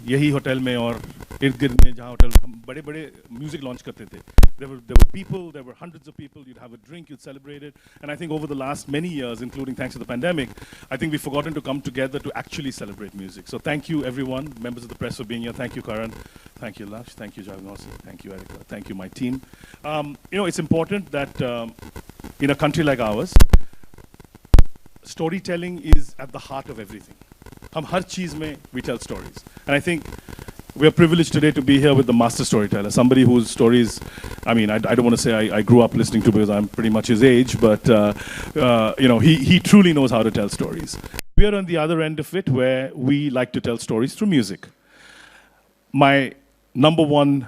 यही होटल में और इर्द गिर्द में जहाँ होटल हम बड़े बड़े म्यूजिक लॉन्च करते थे. There were people, there were hundreds of people. You'd have a drink, you'd celebrate it. And I think over the last many years, including thanks to the pandemic, I think we've forgotten to come together to actually celebrate music. So thank you, everyone, members of the press, for being here. Thank you, Karan. Thank you, Laksh. Thank you, Jhanjar. Thank you, Erica. Thank you, my team. It's important that in a country like ours, storytelling is at the heart of everything. हम हर चीज़ में we tell stories. And I think we are privileged today to be here with the master storyteller, somebody whose stories, I mean, I don't want to say I grew up listening to because I'm pretty much his age, but he truly knows how to tell stories. We are on the other end of it where we like to tell stories through music. My number one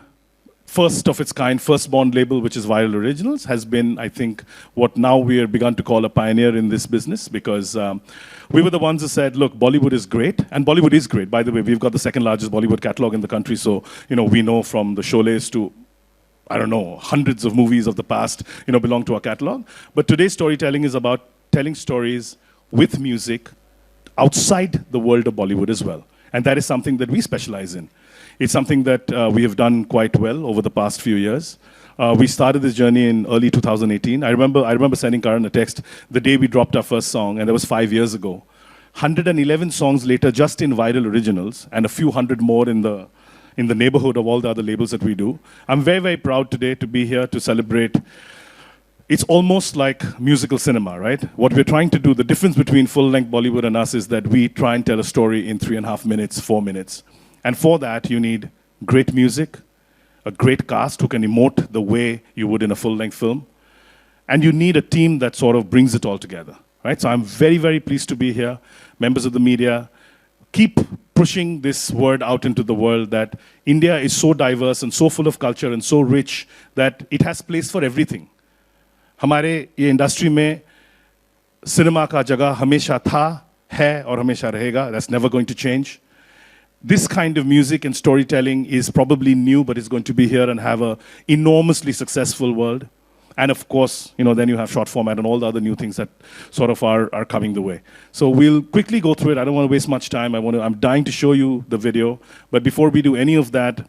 first of its kind, firstborn label, which is Viral Originals, has been, I think, what now we are begun to call a pioneer in this business, because we were the ones who said, look, Bollywood is great, and Bollywood is great. By the way, we've got the second largest Bollywood catalog in the country, so, we know from the Sholays to, I don't know, hundreds of movies of the past, belong to our catalog. But today's storytelling is about telling stories with music outside the world of Bollywood as well. And that is something that we specialize in. It's something that we have done quite well over the past few years. We started this journey in early 2018. I remember sending Karan a text the day we dropped our first song, and that was 5 years ago. 111 songs later, just in Viral Originals, and a few hundred more in the neighborhood of all the other labels that we do. I'm very, very proud today to be here to celebrate. It's almost like musical cinema, right? What we're trying to do, the difference between full-length Bollywood and us is that we try and tell a story in 3.5 minutes, 4 minutes. And for that, you need great music, a great cast who can emote the way you would in a full-length film. And you need a team that sort of brings it all together, right? So I'm very, very pleased to be here. Members of the media, keep pushing this word out into the world that India is so diverse and so full of culture and so rich that it has place for everything. हमारे ये industry में cinema का जगह हमेशा था, है और हमेशा रहेगा. That's never going to change. This kind of music and storytelling is probably new, but it's going to be here and have an enormously successful world. And of course, then you have short format and all the other new things that sort of are coming the way. So we'll quickly go through it. I don't want to waste much time. I'm dying to show you the video. But before we do any of that,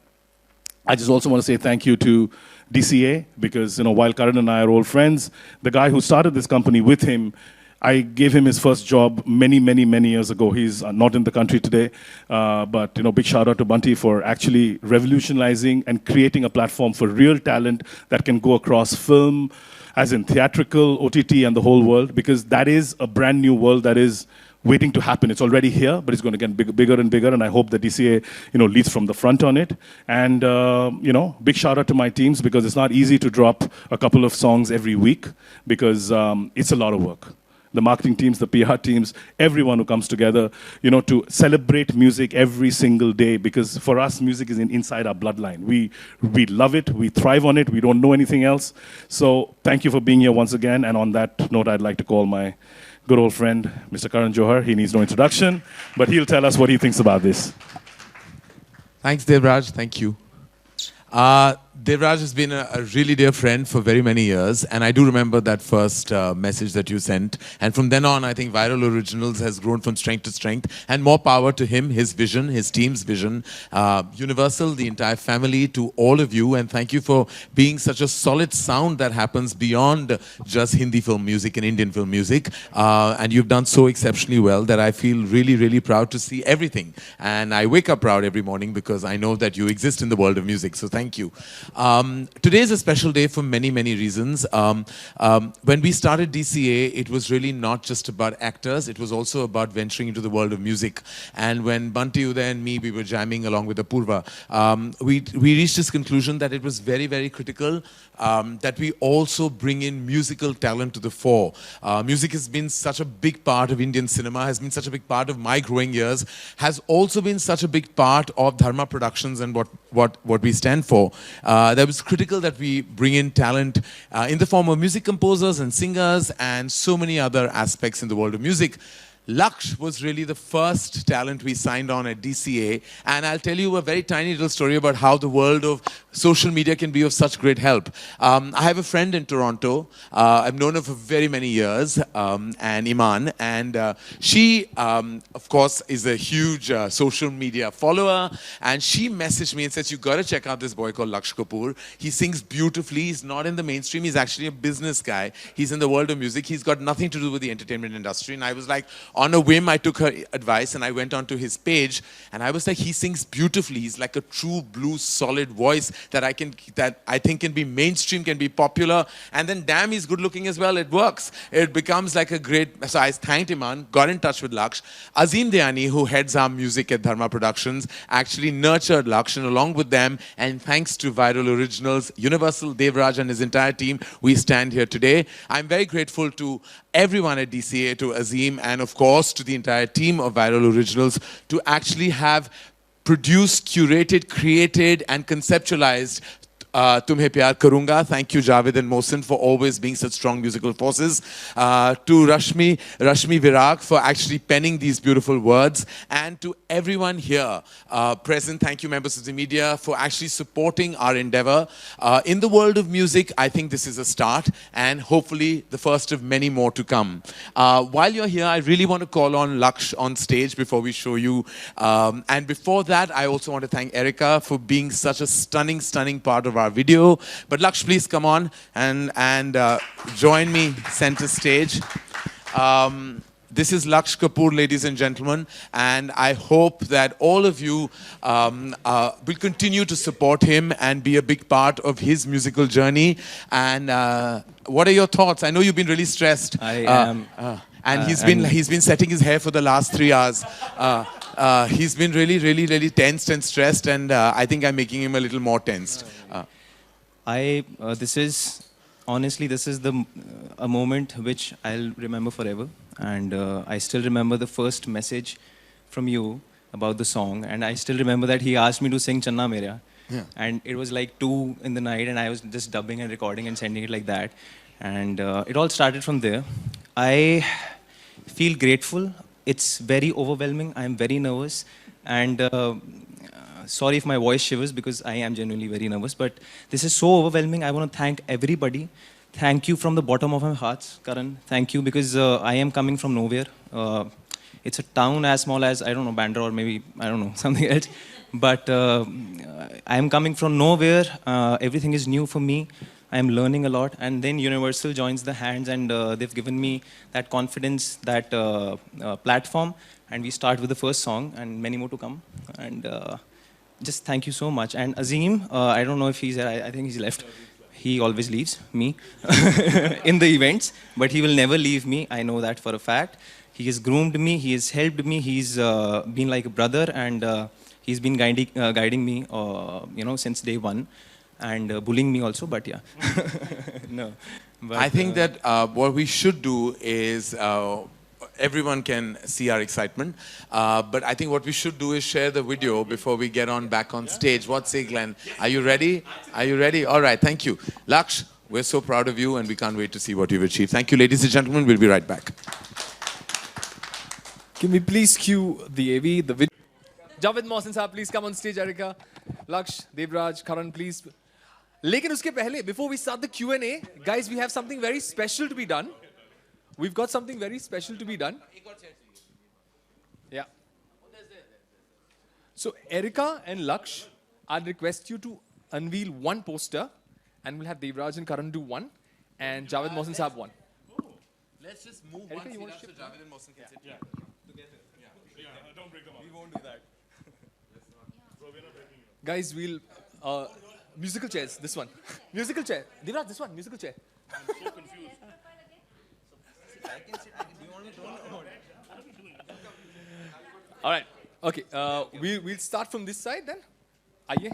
I just also want to say thank you to DCA, because while Karan and I are old friends, the guy who started this company with him, I gave him his first job many, many, many years ago. He's not in the country today, but big shout out to Bunty for actually revolutionizing and creating a platform for real talent that can go across film, as in theatrical, OTT, and the whole world, because that is a brand new world that is waiting to happen. It's already here, but it's going to get bigger and bigger, and I hope the DCA, leads from the front on it. And, big shout out to my teams, because it's not easy to drop a couple of songs every week, because it's a lot of work. The marketing teams, the PR teams, everyone who comes together, to celebrate music every single day, because for us, music is inside our bloodline. We love it, we thrive on it, we don't know anything else. So thank you for being here once again, and on that note, I'd like to call my good old friend, Mr. Karan Johar. He needs no introduction, but he'll tell us what he thinks about this. Thanks, Devraj. Thank you. Devraj has been a really dear friend for very many years, and I do remember that first message that you sent. And from then on, I think Viral Originals has grown from strength to strength, and more power to him, his vision, his team's vision. Universal, the entire family, to all of you, and thank you for being such a solid sound that happens beyond just Hindi film music and Indian film music. And you've done so exceptionally well that I feel really, really proud to see everything. And I wake up proud every morning because I know that you exist in the world of music, so thank you. Today is a special day for many, many reasons. When we started DCA, it was really not just about actors, it was also about venturing into the world of music. And when Bunty, Uday and me, we were jamming along with Apurva, we reached this conclusion that it was very, very critical that we also bring in musical talent to the fore. Music has been such a big part of Indian cinema, has been such a big part of my growing years, has also been such a big part of Dharma Productions and what we stand for. That was critical that we bring in talent in the form of music composers and singers and so many other aspects in the world of music. Laksh was really the first talent we signed on at DCA, and I'll tell you a very tiny little story about how the world of social media can be of such great help. I have a friend in Toronto. I've known her for very many years, and Iman, and she, of course, is a huge social media follower, and she messaged me and says, "You got to check out this boy called Laksh Kapoor. He sings beautifully. He's not in the mainstream. He's actually a business guy. He's in the world of music. He's got nothing to do with the entertainment industry." And I was like, on a whim, I took her advice and I went onto his page, and I was like, he sings beautifully. He's like a true blues solid voice that I think can be mainstream, can be popular, and then damn, he's good looking as well. It works. It becomes like a great. So I thanked him, got in touch with Laksh. Azim Dayani, who heads our music at Dharma Productions, actually nurtured Laksh, and along with them, and thanks to Viral Originals, Universal, Devraj and his entire team, we stand here today. I'm very grateful to everyone at DCA, to Azim, and of course to the entire team of Viral Originals to actually have produced, curated, created and conceptualized Tumhe, Pyaar, Karungga. Thank you, Javed and Mohsin, for always being such strong musical forces. To Rashmi Virag for actually penning these beautiful words. And to everyone here present, thank you, members of the media, for actually supporting our endeavor. In the world of music, I think this is a start, and hopefully the first of many more to come. While you're here, I really want to call on Laksh on stage before we show you. And before that, I also want to thank Erica for being such a stunning part of our video. But Laksh, please come on and join me center stage. This is Laksh Kapoor, ladies and gentlemen, and I hope that all of you will continue to support him and be a big part of his musical journey. And what are your thoughts? I know you've been really stressed. I am. And he's been setting his hair for the last 3 hours. He's been really tensed and stressed, and I think I'm making him a little more tensed. This is a moment which I'll remember forever, and I still remember the first message from you about the song, and I still remember that he asked me to sing Channa Merya, and it was like 2 in the night, and I was just dubbing and recording and sending it like that, and it all started from there. I feel grateful. It's very overwhelming. I'm very nervous, and sorry if my voice shivers because I am genuinely very nervous, but this is so overwhelming. I want to thank everybody. Thank you from the bottom of my heart, Karan. Thank you, because I am coming from nowhere. It's a town as small as, I don't know, Bandra, or maybe, I don't know, something else. But I am coming from nowhere. Everything is new for me. I am learning a lot. And then Universal joins the hands, and they've given me that confidence, that platform. And we start with the first song, and many more to come. And just thank you so much. And Azim, I don't know if he's here. I think he's left. He always leaves me in the events, but he will never leave me. I know that for a fact. He has groomed me. He has helped me. He's been like a brother, and he's been guiding me, since day one, and bullying me also. But yeah, no. But, I think that what we should do is. Everyone can see our excitement, but I think what we should do is share the video before we get on back on stage. What say, Glenn? Are you ready? Are you ready? All right, thank you. Laksh, we're so proud of you, and we can't wait to see what you've achieved. Thank you, ladies and gentlemen. We'll be right back. Can we please cue the AV, the video? Javed Mohsin sahab, please come on stage, Erika. Laksh, Devraj, Karan, please. Lekin uske pehle, before we start the Q&A, guys, we have something very special to be done. We've got something very special to be done. Yeah. So, Erika and Laksh, I'll request you to unveil one poster, and we'll have Devraj and Karan do one, and Javed Mohsin sahab one. Let's just move Erika, one you want seat to up so Javed and Mohsin can sit together. Don't break them up. We won't do that. Guys, we'll... musical chairs, this one. Musical chair. Devraj, this one, musical chair. I'm so confused. All right. Okay. We'll start from this side then. Aye.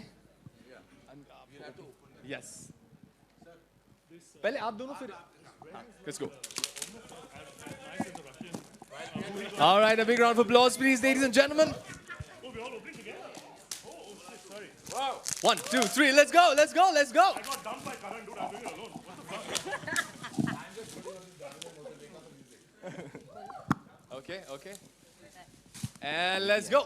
Yes. पहले आप दोनों फिर. Let's go. All right. A big round of applause, please, ladies and gentlemen. Oh, we're all opening together. Oh, shit, sorry. Wow. 1, 2, 3. Let's go. Let's go. Let's go. I got dumped by Karan, dude. I'm doing it alone. What the fuck? Okay. Okay, okay. And let's go.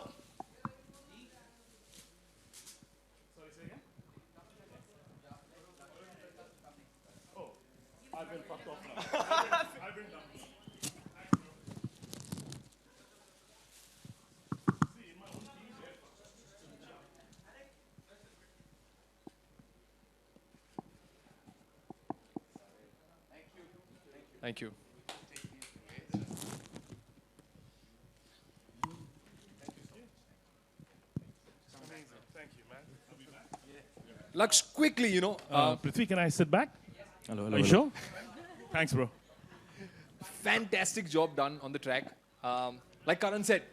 Thank you. Laksh, quickly, Prithvi, can I sit back? Hello, Are you sure? Thanks, bro. fantastic job done on the track. Like Karan said,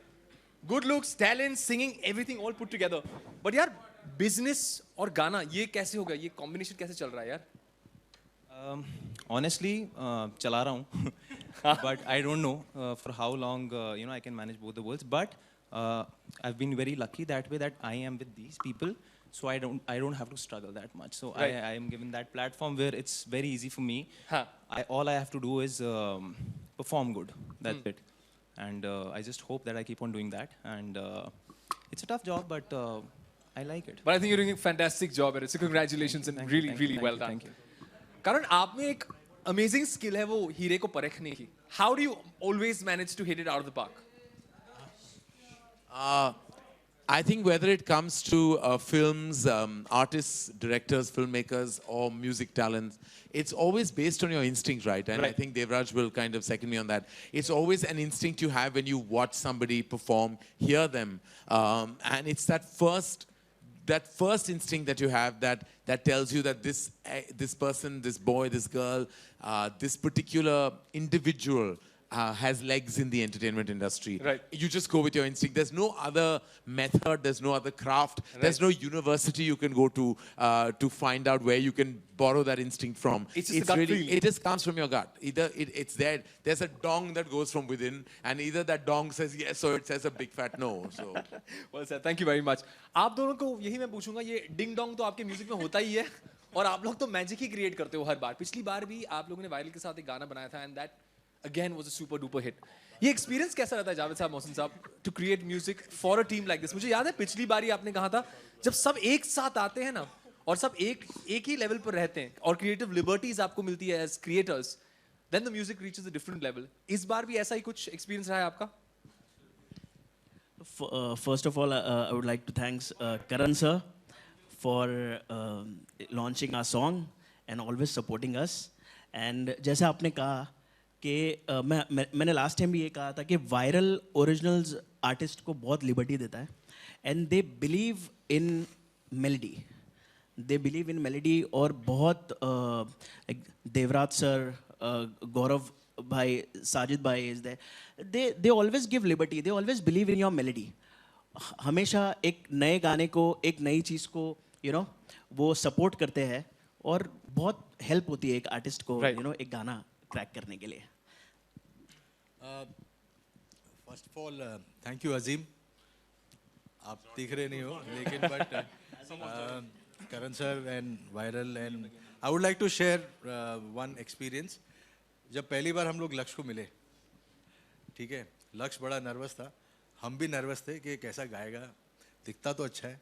good looks, talent, singing, everything all put together. But यार, business और गाना ये कैसे होगा? ये combination कैसे चल रहा है यार? Honestly, चला रहा हूँ. But I don't know for how long I can manage both the worlds. But I've been very lucky that way that I am with these people, so I don't have to struggle that much. So Right. I am given that platform where it's very easy for me. Huh. All I have to do is perform good. That's it. And I just hope that I keep on doing that. And it's a tough job, but I like it. But I think you're doing a fantastic job at it. So congratulations and Thank you, really, thank you, really thank well you, done. thank you. Karan, आप में एक amazing skill है वो हीरे को परखने की. How do you always manage to hit it out of the park? I think whether it comes to films, artists, directors, filmmakers, or music talents, it's always based on your instinct, right? And I Right. think Devraj will kind of second me on that. It's always an instinct you have when you watch somebody perform, hear them, and it's that first instinct that you have that tells you that this person, this boy, this girl, this particular individual has legs in the entertainment industry. Right. You just go with your instinct. There's no other method. There's no other craft. There's no university you can go to find out where you can borrow that instinct from. It's just a gut feeling. It just comes from your gut. Either it's there. There's a dong that goes from within, and either that dong says yes or it says a big fat no. So Well said. Thank you very much. आप दोनों को यही मैं पूछूंगा, ये ding dong तो आपके music में होता ही है और आप लोग तो मैजिक ही क्रिएट करते हो हर बार. पिछली बार भी आप लोगों ने वायरल के साथ एक गाना बनाया था, and that again was a super duper hit. ये एक्सपीरियंस कैसा रहता है Javed sahab, Mohsin sahab, to create music for a team like this? मुझे याद है पिछली बार ही आपने कहा था जब सब एक साथ आते हैं ना और सब एक ही लेवल पर रहते हैं और क्रिएटिव लिबर्टीज आपको मिलती है as creators, then the music reaches a different level. इस बार भी ऐसा ही कुछ एक्सपीरियंस रहा है आपका? First of all, I would like to thanks Karan sir for launching our song and always supporting us. And जैसा आपने कहा कि मैंने लास्ट टाइम भी ये कहा था कि वायरल ओरिजिनल्स आर्टिस्ट को बहुत लिबर्टी देता है and they believe in melody और बहुत Devraj sir, Gaurav bhai, Sajid bhai is there, they always give liberty, they always believe in your melody. हमेशा एक नए गाने को, एक नई चीज़ को वो सपोर्ट करते हैं और बहुत हेल्प होती है एक आर्टिस्ट को एक गाना क्रैक करने के लिए. First of all thank you Azeem. आप दिख रहे नहीं हो लेकिन but Karan sir and Viral and I would like to share one experience. जब पहली बार हम लोग लक्ष्य को मिले, ठीक है, लक्ष्य बड़ा नर्वस था, हम भी नर्वस थे कि कैसा गाएगा, दिखता तो अच्छा है.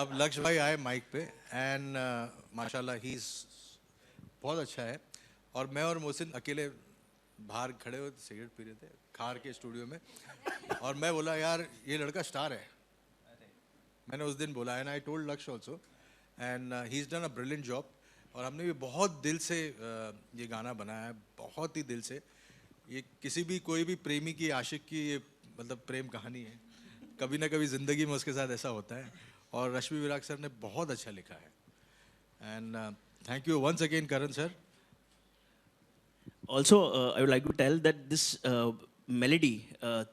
अब लक्ष्य भाई आए माइक पे एंड माशाल्लाह ही बहुत अच्छा है. और मैं और मोहसिन अकेले बाहर खड़े हुए सिगरेट पी रहे थे खार के स्टूडियो में और मैं बोला यार ये लड़का स्टार है. मैंने उस दिन बोला एंड आई टोल्ड लक्ष्य also and he is done a brilliant job. और हमने भी बहुत दिल से ये गाना बनाया है, बहुत ही दिल से. ये किसी भी कोई भी प्रेमी की, आशिक की ये मतलब प्रेम कहानी है. कभी ना कभी ज़िंदगी में उसके साथ ऐसा होता है और रश्मि विराग सर ने बहुत अच्छा लिखा है. And thank you once again Karan sir. Also, I would like to tell that this melody,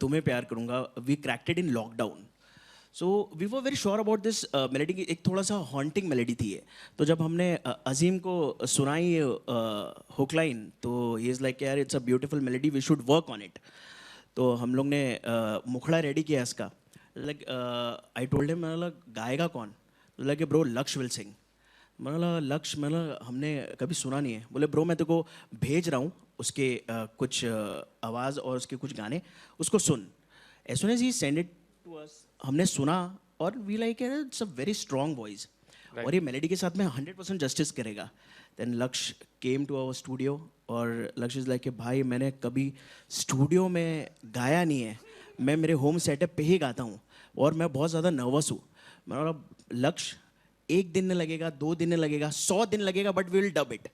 तुम्हें प्यार करूँगा, we cracked it in lockdown. So we were very sure about this melody की एक थोड़ा सा haunting melody थी ये. तो जब हमने अजीम को सुनाई hook line, तो he is like यार it's a beautiful melody, we should work on it. तो हम लोग ने मुखड़ा रेडी किया इसका. Like I told him, गाएगा कौन? Like bro, Laksh will sing. मतलब लक्ष्य मतलब हमने कभी सुना नहीं है। बोले ब्रो मैं तेरे को भेज रहा हूँ उसके कुछ आवाज़ और उसके कुछ गाने, उसको सुन। As soon as he send it to us, हमने सुना और we like it's a very strong voice और ये मेलेडी के साथ में 100% जस्टिस करेगा। देन लक्ष्य केम टू आवर स्टूडियो और लक्ष्य इज लाइक कि भाई मैंने कभी स्टूडियो में गाया नहीं है, मैं मेरे होम सेटअप पे ही गाता हूँ और मैं बहुत ज़्यादा नर्वस हूँ। मतलब लक्ष्य 1 दिन नहीं लगेगा, 2 दिन नहीं लगेगा, 100 दिन लगेगा, but we will dub it.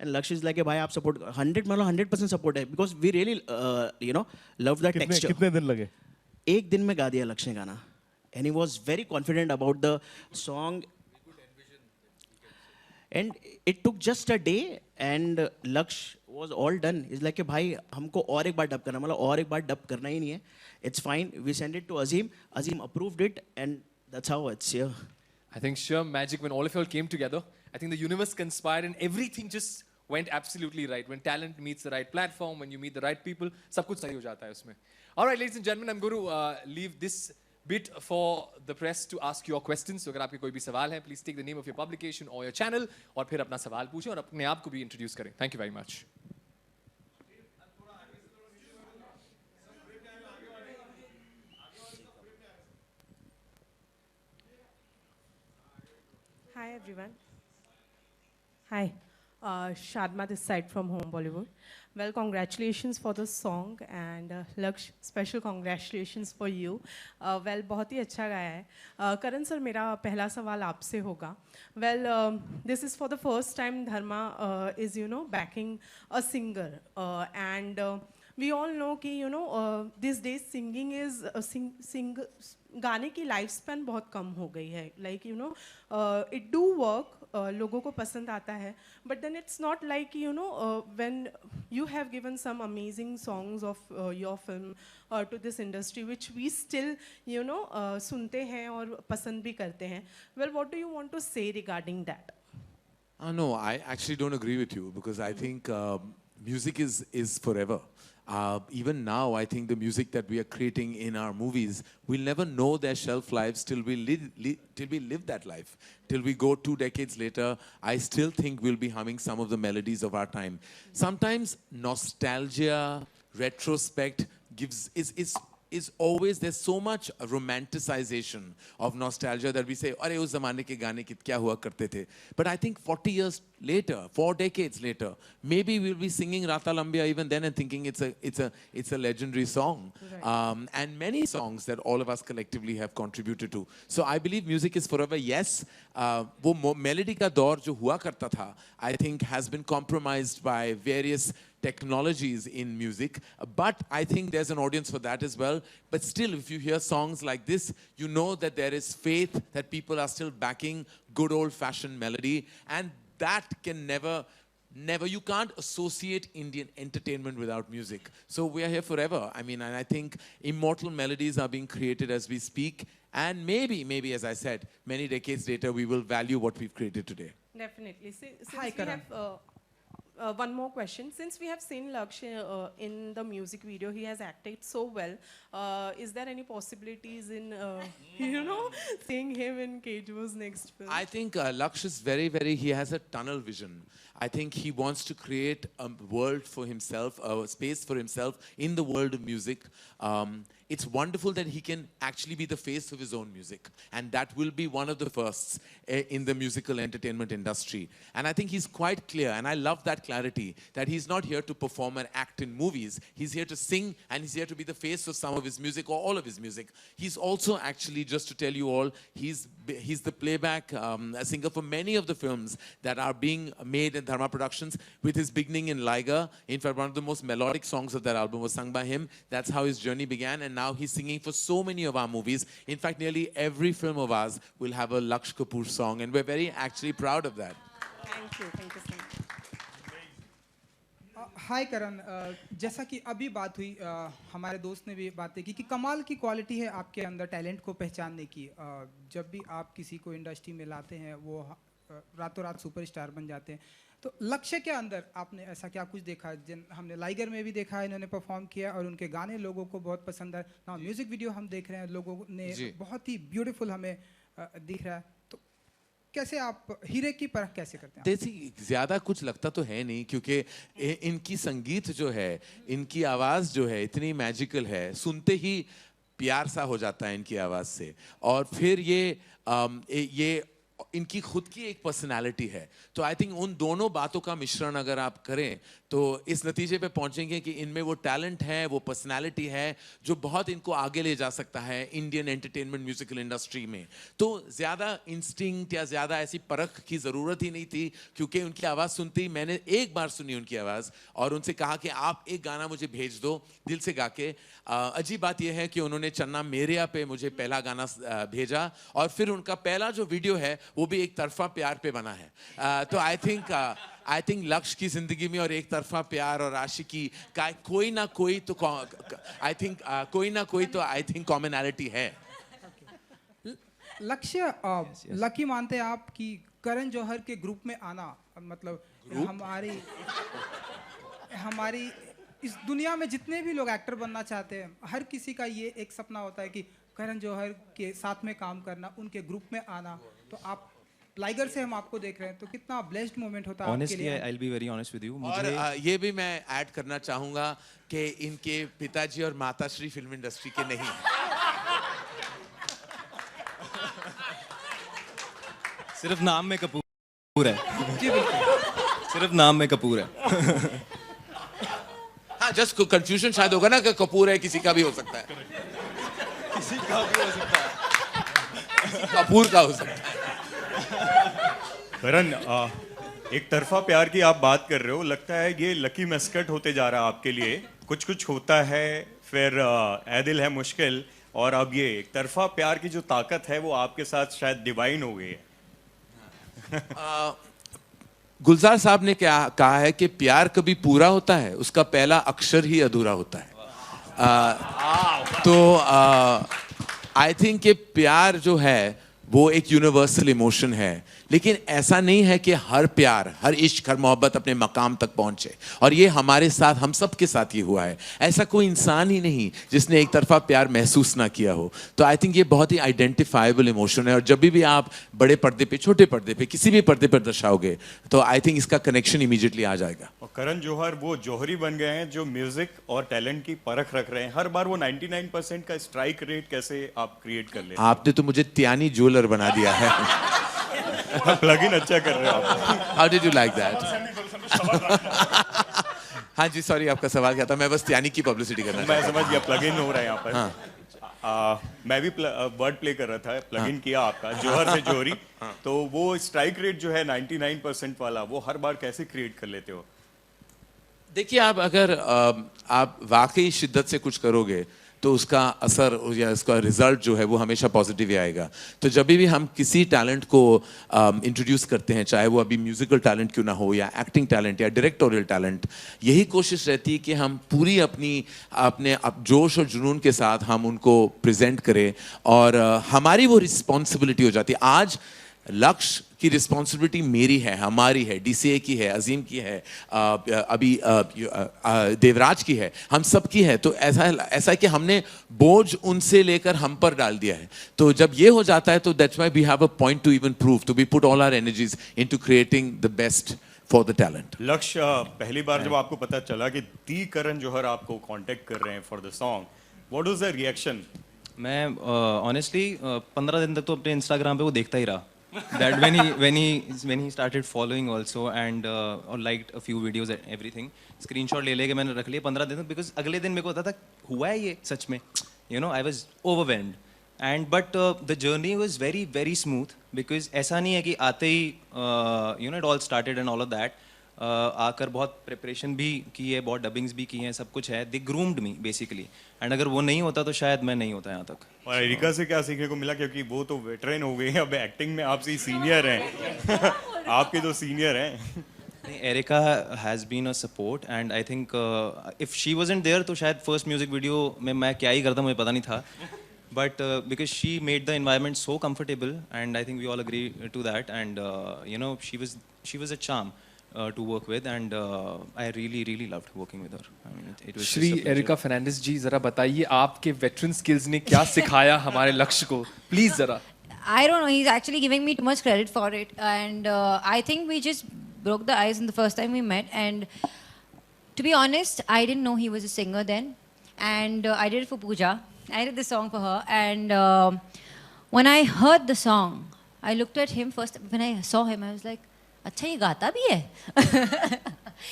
And Lakshya is like भाई आप सपोर्ट 100 मतलब 100% सपोर्ट है because we really love that texture. कितने दिन लगे? 1 दिन में गा दिया लक्ष्य ने गाना and he was very confident about the song and it took just a day and Lakshya was all done. Is like भाई हमको और एक बार डब करना, मतलब और एक बार डब करना ही नहीं है, it's fine. We send it to Azeem, Azeem approved it and that's how it's here. I think sheer magic when all of you all came together. I think the universe conspired and everything just went absolutely right. When talent meets the right platform, when you meet the right people, सब कुछ सही हो जाता है उसमें. All right, ladies and gentlemen, I'm going to leave this bit for the press to ask your questions. So अगर आपके कोई भी सवाल है, please take the name of your publication or your channel और फिर अपना सवाल पूछें और अपने आप को भी introduce करें. Thank you very much. Hi everyone. Hi, Shadma this side from Home Bollywood. Well, congratulations for the song and Laksh, special congratulations for you. Well, बहुत ही अच्छा गाया है। करण सर मेरा पहला सवाल आपसे होगा। Well, this is for the first time Dharma is backing a singer and we all know कि these days singing is गाने की लाइफ स्पैन बहुत कम हो गई है। लाइक इट डू वर्क, लोगों को पसंद आता है, but then it's not like when you have given some amazing songs of your film to this industry which we still सुनते हैं और पसंद भी करते हैं। Well what do you want to say regarding that? No, I actually don't agree with you because I think music is forever. Even now, I think the music that we are creating in our movies, we'll never know their shelf lives till we live that life. Till we go 2 decades later, I still think we'll be humming some of the melodies of our time. Sometimes nostalgia, retrospect is always, there's so much romanticization of nostalgia that we say, अरे उस ज़माने के गाने क्या हुआ करते थे. But I think 40 years later, 4 decades later, maybe we'll be singing Rata Lambia even then and thinking it's a legendary song. Right. And many songs that all of us collectively have contributed to. So I believe music is forever. Yes, वो melody का दौर जो हुआ करता था, I think has been compromised by various technologies in music, but I think there's an audience for that as well. But still, if you hear songs like this, you know that there is faith, that people are still backing good old-fashioned melody, and that can never, you can't associate Indian entertainment without music. So we are here forever. I mean, and I think immortal melodies are being created as we speak, and maybe, as I said, many decades later, we will value what we've created today. Definitely. Since we have one more question. Since we have seen Lakshay in the music video, he has acted so well. Is there any possibilities in, seeing him in Kejwo's next film? I think Lakshay is very, he has a tunnel vision. I think he wants to create a world for himself, a space for himself in the world of music. It's wonderful that he can actually be the face of his own music. And that will be one of the firsts in the musical entertainment industry. And I think he's quite clear, and I love that clarity, that he's not here to perform and act in movies. He's here to sing, and he's here to be the face of some of his music or all of his music. He's also actually, just to tell you all, he's the playback singer for many of the films that are being made in Dharma Productions, with his beginning in Liger. In fact, one of the most melodic songs of that album was sung by him. That's how his journey began, and now he's singing for so many of our movies. In fact, nearly every film of ours will have a Laksh Kapoor song, and we're very actually proud of that. Thank you so much. हाय करण, जैसा कि अभी बात हुई, हमारे दोस्त ने भी बातें की कि कमाल की क्वालिटी है आपके अंदर टैलेंट को पहचानने की। जब भी आप किसी को इंडस्ट्री में लाते हैं वो रातों रात सुपरस्टार बन जाते हैं। तो लक्ष्य के अंदर आपने ऐसा क्या कुछ देखा? हमने लाइगर में भी देखा, इन्होंने परफॉर्म किया और उनके गाने लोगों को बहुत पसंद आए ना। म्यूजिक वीडियो हम देख रहे हैं, लोगों ने बहुत ही ब्यूटीफुल हमें दिख रहा है। तो कैसे आप हीरे की परख कैसे करते हैं? देखिए ज्यादा कुछ लगता तो है नहीं, क्योंकि इनकी संगीत जो है, इनकी आवाज जो है इतनी मैजिकल है, सुनते ही प्यार सा हो जाता है इनकी आवाज से। और फिर ये इनकी खुद की एक पर्सनालिटी है। तो आई थिंक उन दोनों बातों का मिश्रण अगर आप करें तो इस नतीजे पे पहुंचेंगे कि इनमें वो टैलेंट है, वो पर्सनालिटी है जो बहुत इनको आगे ले जा सकता है इंडियन एंटरटेनमेंट म्यूजिकल इंडस्ट्री में। तो ज्यादा इंस्टिंक्ट या ज्यादा ऐसी परख की जरूरत ही नहीं थी, क्योंकि उनकी आवाज सुनते ही मैंने एक बार सुनी उनकी आवाज और उनसे कहा कि आप एक गाना मुझे भेज दो दिल से गा के। अजीब बात यह है कि उन्होंने चन्ना मेरेया पे मुझे पहला गाना भेजा और फिर उनका पहला जो वीडियो है वो भी एक तरफा प्यार पे बना है। तो आई थिंक लक्ष्य की जिंदगी में और एक तरफा प्यार और आशिकी का कोई ना कोई तो आई थिंक कॉमनैलिटी है। लक्ष्य लकी मानते हैं आप कि करण जौहर के ग्रुप में आना, मतलब हमारी इस दुनिया में जितने भी लोग एक्टर बनना चाहते हैं, हर किसी का ये एक सपना होता है कि करण जौहर के साथ में काम करना, उनके ग्रुप में आना। तो आप लाइगर से हम आपको देख रहे हैं, तो कितना ब्लेस्ड मोमेंट होता है आपके लिए? Honestly, I'll be very honest with you. और ये भी मैं ऐड करना चाहूंगा कि इनके पिताजी और माताश्री फिल्म इंडस्ट्री के नहीं। सिर्फ नाम में कपूर है। जी बिल्कुल। सिर्फ नाम में कपूर है। हाँ, जस्ट कंफ्यूजन शायद होगा ना कि कपूर है, किसी का भी हो सकता है। किसी का भी हो सकता है। कपूर का हो सकता है। करण, एक तरफा प्यार की आप बात कर रहे हो, लगता है ये लकी मस्कट होते जा रहा है आपके लिए। कुछ कुछ होता है, फिर ऐ दिल है मुश्किल, और अब ये एक तरफा प्यार की जो ताकत है वो आपके साथ शायद डिवाइन हो गई है। गुलजार साहब ने क्या कहा है कि प्यार कभी पूरा होता है, उसका पहला अक्षर ही अधूरा होता है। तो आई थिंक कि प्यार जो है वो एक यूनिवर्सल इमोशन है, लेकिन ऐसा नहीं है कि हर प्यार, हर इश्क, हर मोहब्बत अपने मकाम तक पहुंचे। और ये हमारे साथ, हम सब के साथ ये हुआ है। ऐसा कोई इंसान ही नहीं जिसने एक तरफा प्यार महसूस ना किया हो। तो आई थिंक ये बहुत ही आइडेंटिफाइबल इमोशन है, और जब भी आप बड़े पर्दे पे, छोटे पर्दे पे, किसी भी पर्दे पर दर्शाओगे तो आई थिंक इसका कनेक्शन इमीडिएटली आ जाएगा। और करण जौहर वो जौहरी बन गए हैं जो म्यूजिक और टैलेंट की परख रख रहे हैं। हर बार वो 99% का स्ट्राइक रेट कैसे आप क्रिएट कर लेते हैं? आपने तो मुझे त्यानी ज्वेलर बना दिया है। प्लग इन अच्छा कर रहे हो आप। How did you like that? हाँ जी, सॉरी, आपका सवाल क्या था? मैं बस त्यानी की पब्लिसिटी करना मैं समझ गया, प्लग इन हो रहा है यहाँ पर। हाँ। मैं भी वर्ड प्ले कर रहा था, प्लग इन किया आपका, जौहर से जौहरी। तो वो स्ट्राइक रेट जो है 99% वाला, वो हर बार कैसे क्रिएट कर लेते हो? देखिए, आप अगर आप वाकई शिद्दत से कुछ करोगे तो उसका असर या उसका रिजल्ट जो है वो हमेशा पॉजिटिव ही आएगा। तो जब भी हम किसी टैलेंट को इंट्रोड्यूस करते हैं, चाहे वो अभी म्यूजिकल टैलेंट क्यों ना हो, या एक्टिंग टैलेंट, या डायरेक्टोरियल टैलेंट, यही कोशिश रहती है कि हम पूरी अपने जोश और जुनून के साथ हम उनको प्रेजेंट करें, और हमारी वो रिस्पॉन्सिबिलिटी हो जाती है। आज लक्ष्य की रिस्पॉन्सिबिलिटी मेरी है, हमारी है, डीसीए की है, अजीम की है, अभी देवराज की है, हम सब की है। तो ऐसा है कि हमने बोझ उनसे लेकर हम पर डाल दिया है। तो जब ये हो जाता है तो that's why we have a point to even prove, to be put all our energies into creating the best for the talent. Lakshya, पहली बार जब आपको पता चला कि दी करण जौहर आपको कांटेक्ट कर रहे हैं for the song, what was the reaction? मैं ऑनेस्टली 15 दिन तक तो अपने इंस्टाग्राम पे वो देखता ही रहा। That when he started following also and or liked a few videos and everything, screenshot ले लेके मैंने रख लिए 15 दिन तक, because अगले दिन मेरे को पता था हुआ है ये सच में, you know, I was overwhelmed and but the journey was very very smooth, because ऐसा नहीं है कि आते ही you know it all started and all of that. आकर बहुत प्रिपरेशन भी की है, बहुत डबिंग्स भी की हैं, सब कुछ है। दे ग्रूम्ड मी बेसिकली, एंड अगर वो नहीं होता तो शायद मैं नहीं होता यहाँ तक। और एरिका से क्या सीखने को मिला, क्योंकि वो तो वेटरन हो गई है, अब एक्टिंग में आपसे सीनियर हैं। आपके तो सीनियर हैं। नहीं, Erica has been a support and I think if she wasn't there तो शायद फर्स्ट म्यूजिक वीडियो में मैं क्या ही करता मुझे पता नहीं था, but because she made the environment so comfortable and I think we all agree to that, and you know she was a charm to work with, and I really loved working with her. I mean, it was Shri Erica Fernandes ji, जरा बताइए आपके veteran skills ने क्या सिखाया हमारे लक्ष्य को, please जरा। I don't know. He's actually giving me too much credit for it, and I think we just broke the ice in the first time we met. And to be honest, I didn't know he was a singer then, and I did it for Pooja. I did the song for her, and when I heard the song, I looked at him first. When I saw him, I was like, "Acha ye gata bhi hai."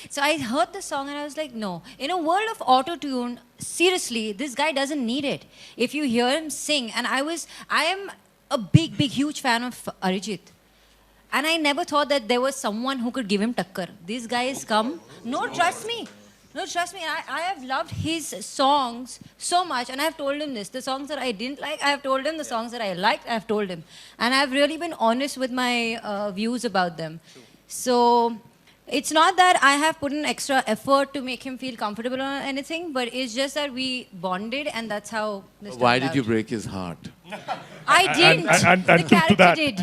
So I heard the song and I was like, no. In a world of auto-tune, seriously, this guy doesn't need it. If you hear him sing, and I am a big, huge fan of Arijit. And I never thought that there was someone who could give him takkar. This guy has come. No, trust me. No, trust me. I have loved his songs so much. And I have told him this. The songs that I didn't like, I have told him. The songs that I liked, I have told him. And I've really been honest with my views about them. So it's not that I have put in extra effort to make him feel comfortable or anything, but it's just that we bonded, and that's how this Why turned did you out. break his heart? I didn't. And The to character that- did.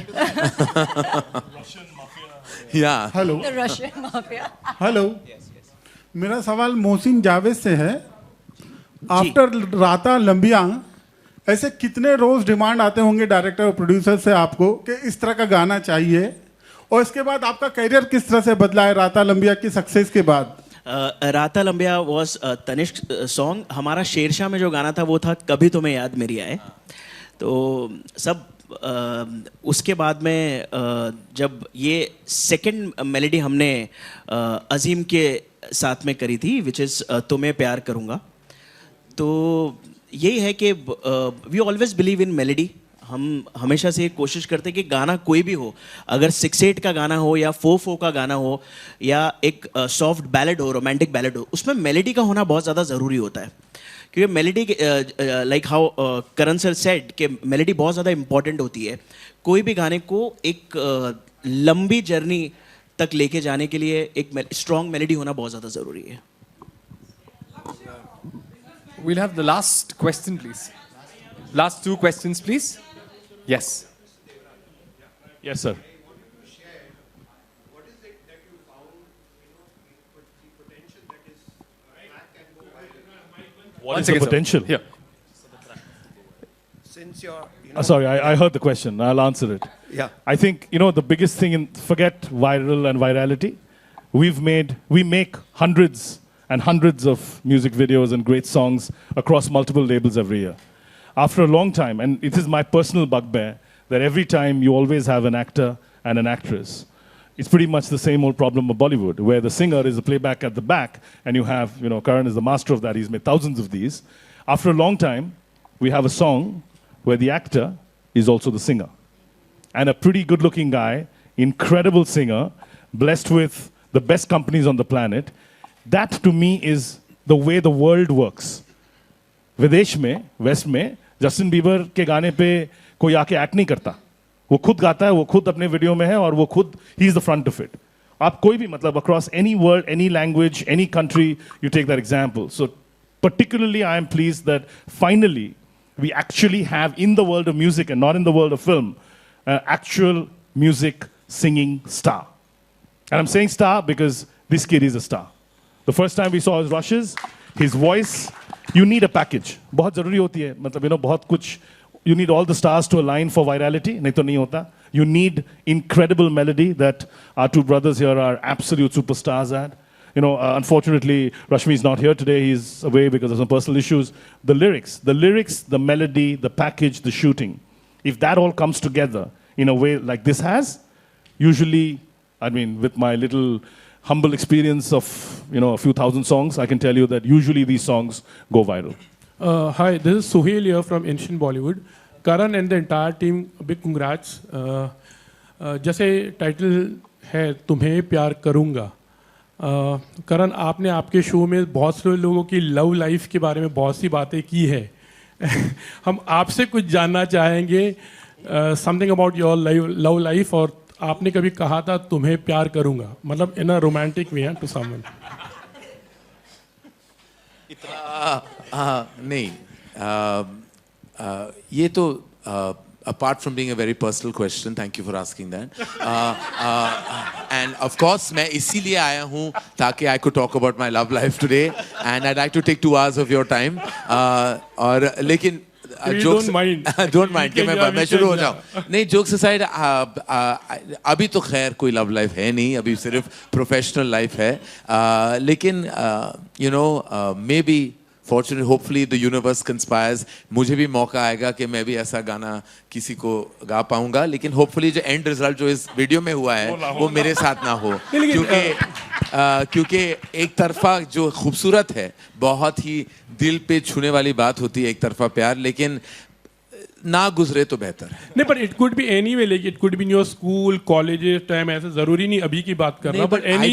Yeah. Hello The Russian mafia. Hello मेरा सवाल मोहसिन जावेद से है after राता लंबिया ऐसे कितने रोज demand आते होंगे director और प्रोड्यूसर से आपको कि इस तरह का गाना चाहिए और इसके बाद आपका करियर किस तरह से बदला है राता लंबिया की सक्सेस के बाद राता लंबिया वॉज तनिष्क सॉन्ग. हमारा शेरशाह में जो गाना था वो था कभी तुम्हें याद मेरी आए. तो सब उसके बाद में जब ये सेकंड मेलोडी हमने अजीम के साथ में करी थी विच इज़ तुम्हें प्यार करूँगा. तो यही है कि we always believe in melody. हम हमेशा से कोशिश करते हैं कि गाना कोई भी हो, अगर 6/8 का गाना हो या 4/4 का गाना हो या एक सॉफ्ट बैलेड हो, रोमांटिक बैलेड हो, उसमें मेलोडी का होना बहुत ज़्यादा ज़रूरी होता है. क्योंकि melody like how Karan sir said कि मेलोडी बहुत ज़्यादा इंपॉर्टेंट होती है. कोई भी गाने को एक लंबी जर्नी तक लेके जाने के लिए एक स्ट्रॉन्ग मेलोडी होना बहुत ज़्यादा ज़रूरी है. We'll have the last question, please. Last two questions, please. Yes. Yes, sir. What is the potential? Here. Since you're, Sorry, I heard the question. I'll answer it. Yeah. I think, the biggest thing forget viral and virality. We make hundreds and hundreds of music videos and great songs across multiple labels every year. After a long time, and it is my personal bugbear, that every time you always have an actor and an actress. It's pretty much the same old problem of Bollywood, where the singer is a playback at the back, and you have, Karan is the master of that. He's made thousands of these. After a long time, we have a song where the actor is also the singer. And a pretty good-looking guy, incredible singer, blessed with the best companies on the planet. That, to me, is the way the world works. विदेश में, waste में, Justin Bieber के गाने पे कोई आके act नहीं करता. वो खुद गाता है, वो खुद अपने वीडियो में है और वो खुद, he is the front of it. आप कोई भी मतलब across any world, any language, any country, you take that example. So particularly I am pleased that finally we actually have in the world of music and not in the world of film, an actual music singing star. And I'm saying star because this kid is a star. The first time we saw his rushes, his voice, you need a package. बहुत ज़रूरी होती है, मतलब बहुत कुछ. You need all the stars to align for virality. नहीं तो नहीं होता. You need incredible melody that our two brothers here are absolute superstars at. Unfortunately, Rashmi is not here today. He's away because of some personal issues. The lyrics, the melody, the package, the shooting. If that all comes together in a way like this has, usually, with my little humble experience of, a few thousand songs, I can tell you that usually these songs go viral. Hi, this is Suhail here from Ancient Bollywood. Karan and the entire team, a big congrats. जैसे title है तुम्हें प्यार करूँगा. करण, आपने आपके show में बहुत से लोगों की लव लाइफ के बारे में बहुत सी बातें की है. हम आपसे कुछ जानना चाहेंगे, something about your love life. और आपने कभी कहा था तुम्हें प्यार करूँगा, मतलब in a romantic way to someone. नहीं, ये तो apart from being a very personal question, thank you for asking that. And of course, मैं इसीलिए आया हूँ ताकि I could talk about my love life today, and I'd like to take 2 hours of your time. और लेकिन don't mind. Don't mind कि मैं शुरू हो जाऊँ. नहीं, jokes aside, अभी तो खैर कोई love life है नहीं, अभी सिर्फ professional life है. लेकिन you know, maybe fortunately, hopefully the universe conspires. मुझे भी मौका आएगा कि मैं भी ऐसा गाना किसी को गा पाऊंगा. लेकिन hopefully जो end result जो इस वीडियो में हुआ है वो मेरे साथ ना हो. क्योंकि एक तरफा जो खूबसूरत है, बहुत ही दिल पे छूने वाली बात होती है एक तरफा प्यार, लेकिन ना गुजरे तो बेहतर है. नहीं, but it could be anyway, like it could be in your school, colleges time, ऐसा जरूरी नहीं अभी की बात करना. But any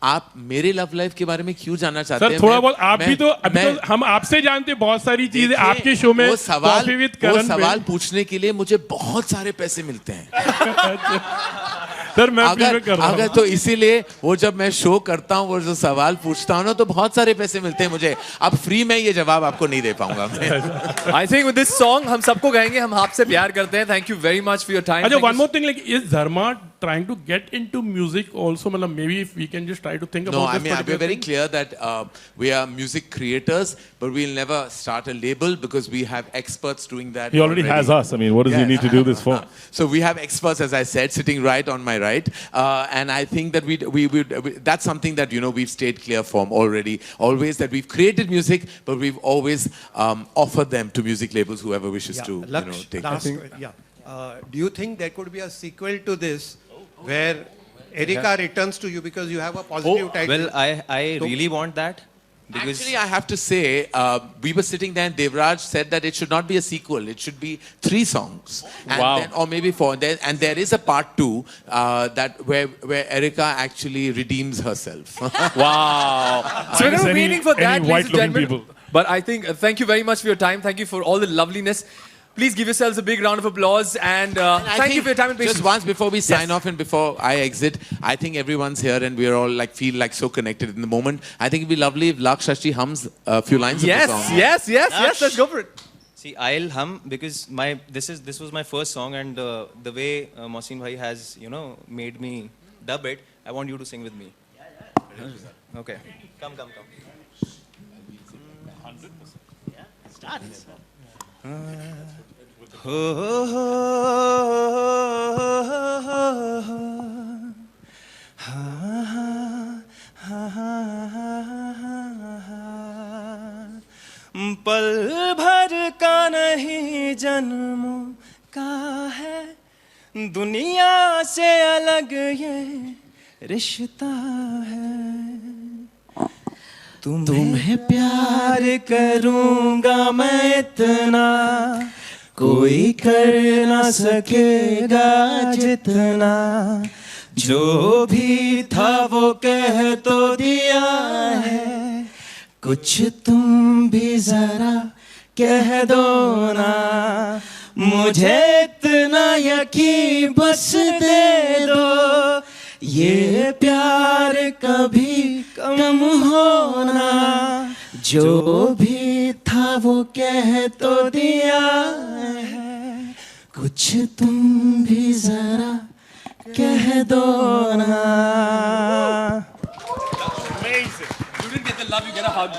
आप मेरे लव लाइफ के बारे में क्यों जानना चाहते हैं? सर थोड़ा बहुत आप भी तो अभी तो हम आपसे जानते हैं बहुत सारी चीजें आपके शो में. वो सवाल पूछने के लिए मुझे बहुत सारे पैसे मिलते हैं. सर मैं अगर तो इसीलिए वो जब मैं शो करता हूँ वो जो सवाल पूछता हूँ ना तो बहुत सारे पैसे मिलते हैं मुझे. अब फ्री में ये जवाब आपको नहीं दे पाऊंगा. I think with this song हम सबको गाएंगे, हम आपसे प्यार करते हैं. Thank you very much for your time. अच्छा, one more thing, like is Dharma trying to get into music also? मतलब maybe if we can just try to think about this. No, I mean we're very clear that we are music creators, but we'll never start a label because we have experts doing that. He already has us. I mean, what does he need to do this for? So we have experts, as I said, sitting right on my right, and I think that we that's something that, you know, we've stayed clear from already. Always that we've created music, but we've always offered them to music labels, whoever wishes to, you know, take them. Do you think there could be a sequel to this where Erika returns to you because you have a positive title? Well, I really want that. Because actually, I have to say, we were sitting there and Devraj said that it should not be a sequel. It should be 3 songs. And wow. Then, or maybe 4. And there is a part 2 that where Erika actually redeems herself. Wow. So we're waiting for that, ladies and gentlemen. But I think, thank you very much for your time. Thank you for all the loveliness. Please give yourselves a big round of applause and thank you for your time and patience. Just once before we sign off and before I exit, I think everyone's here and we're all like feel like so connected in the moment. I think it'd be lovely if Lakshay hums a few lines of the song. Yes, let's go for it. See, I'll hum because this was my first song, and the way Mohsin bhai has, you know, made me dub it. I want you to sing with me. Okay. Come. 100%. Yeah. Start. पल भर का नहीं जन्मों का है, दुनिया से अलग ये रिश्ता है. तुम्हें प्यार करूंगा मैं इतना, कोई कर ना सकेगा जितना. जो भी था वो कह तो दिया है, कुछ तुम भी जरा कह दो ना. मुझे इतना यकीन बस दे दो, ये प्यार कभी कम होना. जो भी था वो कह तो दिया है, कुछ तुम भी जरा कह दो ना. Amazing. You didn't get the love, you get a hug.